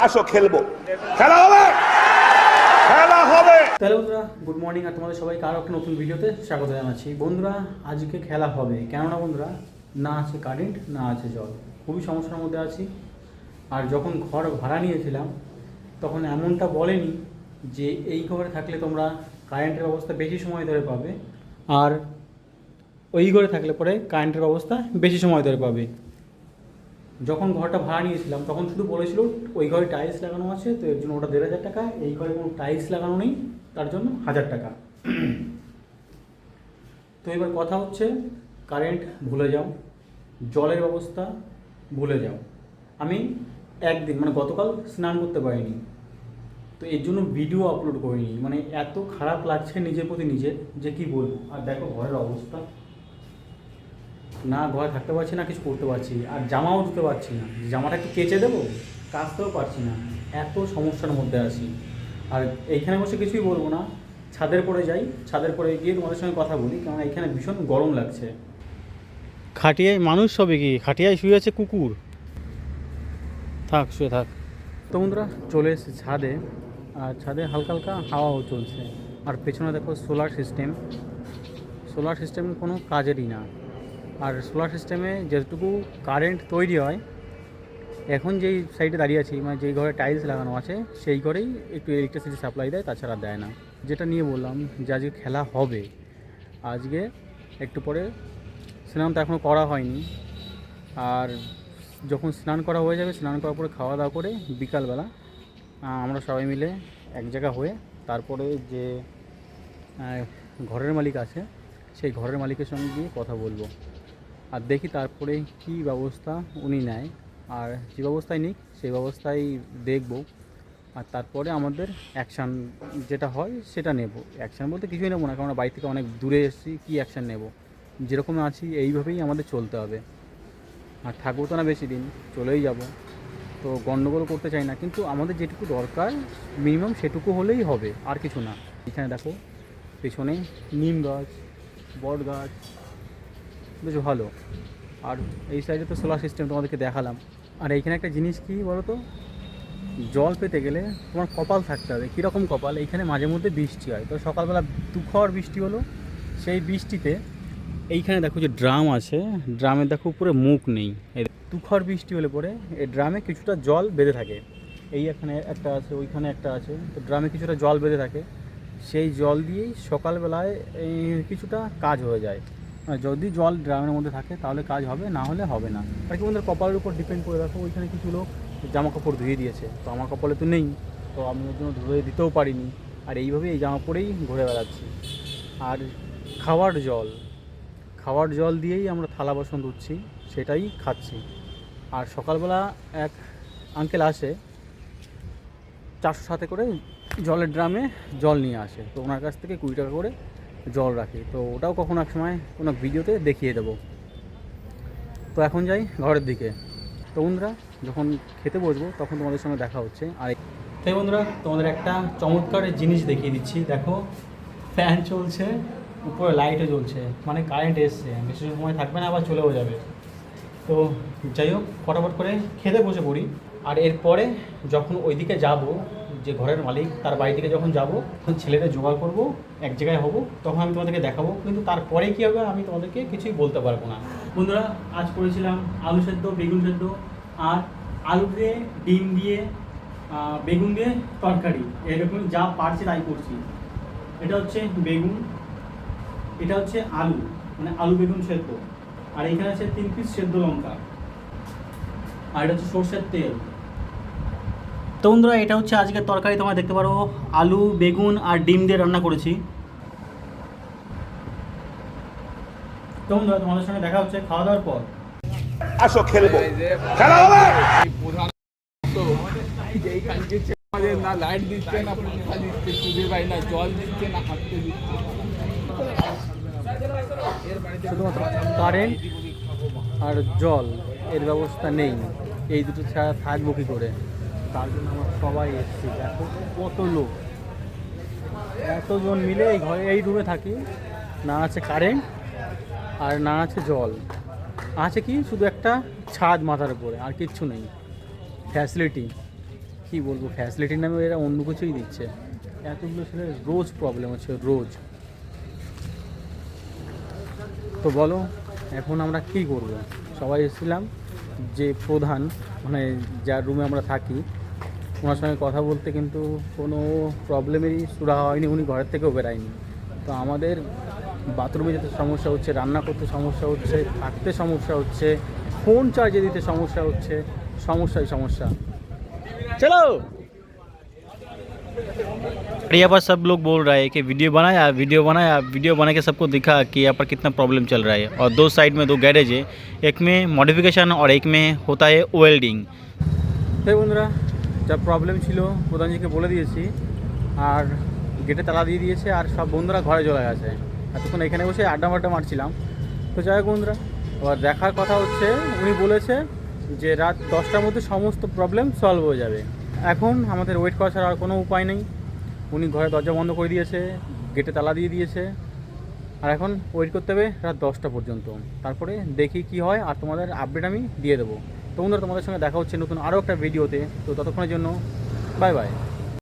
আসো খেলবো, খেলা হবে, খেলা হবে। তাহলে বন্ধুরা গুড মর্নিং, আর তোমাদের সবাইকে আরও একটা নতুন ভিডিওতে স্বাগত জানাচ্ছি। বন্ধুরা আজকে খেলা হবে, কেননা বন্ধুরা না আছে কারেন্ট না আছে জল, খুবই সমস্যার মধ্যে আছি। আর যখন ঘর ভাড়া নিয়েছিলাম তখন এমনটা বলেনি যে এই ঘরে থাকলে তোমরা কারেন্টের ব্যবস্থা বেশি সময় ধরে পাবে, আর ওই ঘরে থাকলে পরে কারেন্টের ব্যবস্থা বেশি সময় ধরে পাবে। যখন ঘরটা ভাড়া নিয়েছিলাম তখন শুধু বলেছিল ওই ঘরে টাইলস লাগানো আছে, তো এর জন্য ওটা ১,৫০০ টাকা, এই ঘরে কোনো টাইলস লাগানো নেই তার জন্য ১,০০০ টাকা। তো এবার কথা হচ্ছে কারেন্ট ভুলে যাও, জলের ব্যবস্থা ভুলে যাও। আমি একদিন মানে গতকাল স্নান করতে পারিনি, তো এর জন্য ভিডিও আপলোড করিনি। মানে এত খারাপ লাগছে নিজের প্রতি নিজের যে কি বলবো। আর দেখো ঘরের অবস্থা, না ঘরে থাকতে পারছি না, কিছু করতে পারছি, আর জামাও ধুতে পারছি না, জামাটা একটু কেচে দেবো, কাচতেও পারছি না, এত সমস্যার মধ্যে আছি। আর এইখানে বসে কিছুই বলবো না, ছাদের পরে যাই, ছাদের পরে গিয়ে তোমাদের সঙ্গে কথা বলি, কারণ এখানে ভীষণ গরম লাগছে। খাটিয়ায় মানুষ সবে কি খাটিয়ায় শুয়ে আছে কুকুর, থাক শুয়ে থাক। তো বন্ধুরা চলে এসেছে ছাদে, আর ছাদে হালকা হালকা হাওয়াও চলছে। আর পেছনে দেখো সোলার সিস্টেম কোনো কাজেরই না। আর সোলার সিস্টেমে যেটুকু কারেন্ট তৈরি হয়, এখন যেই সাইডে দাঁড়িয়ে আছি মানে যেই ঘরে টাইলস লাগানো আছে সেই ঘরেই একটু ইলেকট্রিসিটি সাপ্লাই দেয়, তাছাড়া দেয় না। যেটা নিয়ে বললাম যে আজকে খেলা হবে, আজকে একটু পরে স্নান তো এখনও করা হয়নি, আর যখন স্নান করা হয়ে যাবে, স্নান করার পরে খাওয়া দাওয়া করে বিকালবেলা আমরা সবাই মিলে এক জায়গা হয়ে তারপরে যে ঘরের মালিক আছে সেই ঘরের মালিকের সঙ্গে গিয়ে কথা বলবো, আর দেখি তারপরে কি ব্যবস্থা উনি নেয়। আর যে ব্যবস্থায় নিক সেই ব্যবস্থায় দেখব, আর তারপরে আমাদের অ্যাকশান যেটা হয় সেটা নেব। অ্যাকশান বলতে কিছুই নেবো না, কারণ বাড়ি থেকে অনেক দূরে এসেছি, কী অ্যাকশান নেব, যেরকম আছি এইভাবেই আমাদের চলতে হবে। আর থাকবো তো না বেশি দিন, চলেই যাব, তো গণ্ডগোল করতে চাই না, কিন্তু আমাদের যেটুকু দরকার মিনিমাম সেটুকু হলেই হবে, আর কিছু না। এখানে দেখো পেছনে নিম গাছ, বট গাছ, বেশ ভালো। আর এই সাইডে তো সোলার সিস্টেম তোমাদেরকে দেখালাম। আর এইখানে একটা জিনিস কি বলো তো, জল পেতে গেলে তোমার কপাল থাকতে হবে। কীরকম কপাল, এইখানে মাঝে মধ্যে বৃষ্টি হয়, তো সকালবেলা দুখর বৃষ্টি হলো, সেই বৃষ্টিতে এইখানে দেখো যে ড্রাম আছে, ড্রামের দেখো উপরে মুখ নেই, এই তুখর বৃষ্টি হলে পরে এই ড্রামে কিছুটা জল বেঁধে থাকে। এই এখানে একটা আছে, ওইখানে একটা আছে, তো ড্রামে কিছুটা জল বেঁধে থাকে, সেই জল দিয়েই সকালবেলায় এই কিছুটা কাজ হয়ে যায়। যদি জল ড্রামের মধ্যে থাকে তাহলে কাজ হবে, না হলে হবে না। আর কি বন্ধুরা কপালের উপর ডিপেন্ড করে। দেখো ওইখানে কিছু লোক জামা কাপড় ধুয়ে দিয়েছে, তো আমার কপালে তো নেই, তো আমি ওর জন্য ধুয়ে দিতেও পারিনি, আর এইভাবে এই জামা পরেই ঘুরে বেড়াচ্ছি। আর খাওয়ার জল দিয়েই আমরা থালা বাসন ধুচ্ছি, সেটাই খাচ্ছি। আর সকালবেলা এক আঙ্কেল আসে 400 করে জলের ড্রামে জল নিয়ে আসে, তো ওনার কাছ থেকে 20 টাকা করে জল রাখি, তো ওটাও কখনো এক সময় কোনো ভিডিওতে দেখিয়ে দেবো। তো এখন যাই ঘরের দিকে। তো বন্ধুরা যখন খেতে বসবো তখন তোমাদের সঙ্গে দেখা হচ্ছে। আর তাই বন্ধুরা তোমাদের একটা চমৎকার জিনিস দেখিয়ে দিচ্ছি, দেখো ফ্যান চলছে, উপরে লাইটও জ্বলছে, মানে কারেন্ট এসছে, বেশি সময় থাকবে না, আবার চলেও যাবে। তো যাই হোক ফটাফট করে খেতে বসে পড়ি। আর এরপরে যখন ওইদিকে যাব, যে ঘরের মালিক তার বাড়ি থেকে যখন যাব, তখন ছেলেটা জোগাড় করব, এক জায়গায় হব, তখন আমি তোমাদেরকে দেখাবো, কিন্তু তারপরে কী হবে আমি তোমাদেরকে কিছুই বলতে পারবো না। বন্ধুরা আজ করেছিলাম আলু সেদ্ধ, বেগুন সেদ্ধ, আর আলু দিয়ে ডিম দিয়ে বেগুন দিয়ে তরকারি, এরকম যা পারছি তাই করছি। এটা হচ্ছে বেগুন, এটা হচ্ছে আলু, মানে আলু বেগুন সেদ্ধ, আর এখানে আছে 3 পিস সেদ্ধ লঙ্কা, আর এটা হচ্ছে সরষের তেল। তো বন্ধুরা এটা হচ্ছে আজকের তরকারি, তোমরা দেখতে পারো আলু বেগুন আর ডিম দিয়ে রান্না করেছি। তো বন্ধুরা তোমাদের সঙ্গে দেখা হচ্ছে খাওয়া দাওয়ার পর। আসো খেলবো, খেলা হবে। না লাইট দিচ্ছে, না পাখা দিচ্ছে, চুড়ে ভাই না জল দিচ্ছে, না হাঁটতে দিচ্ছে, শুধুমাত্র কারেন্ট আর জল এর ব্যবস্থা নেই, এই দুটো ছাড়া থাকবো কী করে? তার জন্য আমরা সবাই এসেছি। দেখো কত লোক, এতজন মিলে এই ঘরে এই রুমে থাকি, না আছে কারেন্ট আর না আছে জল, আছে কি শুধু একটা ছাদ মাথার উপরে, আর কিচ্ছু নেই ফ্যাসিলিটি। কী বলবো, ফ্যাসিলিটির নামে এরা অন্য কিছুই দিচ্ছে। এতগুলো ছেলে রোজ প্রবলেম হচ্ছে, রোজ। তো বলো এখন আমরা কী করব? সবাই এসেছিলাম, যে প্রধান মানে যার রুমে আমরা থাকি ওনার সঙ্গে কথা বলতে, কিন্তু কোনো প্রবলেমেরই সুরাহা হয়নি, উনি ঘরের থেকেও বেরায়নি। তো আমাদের বাথরুমে যেতে সমস্যা হচ্ছে, রান্না করতে সমস্যা হচ্ছে, থাকতে সমস্যা হচ্ছে, ফোন চার্জে দিতে সমস্যা হচ্ছে, সমস্যাই সমস্যা। চলো। और यहाँ पर सब लोग बोल रहा है कि वीडियो बना के सबको दिखा कि यहाँ पर कितना प्रॉब्लम चल रहा है। और दो साइड में दो गैरेज है, एक में मॉडिफिकेशन और एक में होता है वेल्डिंग। তো বন্ধুরা, যা প্রবলেম ছিল প্রধানজিকে বলে দিয়েছি, আর গেটে তালা দিয়ে দিয়েছে, আর সব বন্ধুরা ঘরে চলে গেছে। এতক্ষণ এখানে বসে আড্ডা মারছিলাম। তো যাই হোক বন্ধুরা, এবার দেখার কথা হচ্ছে, উনি বলেছে যে রাত 10টার মধ্যে সমস্ত প্রবলেম সলভ হয়ে যাবে। এখন আমাদের ওয়েট করা ছাড়া আর কোনো উপায় নেই। উনি ঘরে দরজা বন্ধ করে দিয়েছে, গেটে তালা দিয়ে দিয়েছে, আর এখন ওয়েট করতে হবে রাত 10টা পর্যন্ত। তারপরে দেখি কি হয়, আর তোমাদের আপডেট আমি দিয়ে দেবো। তো বন্ধুরা, তোমাদের সঙ্গে দেখা হচ্ছে নতুন আরও একটা ভিডিওতে। তো ততক্ষণের জন্য বাই বাই।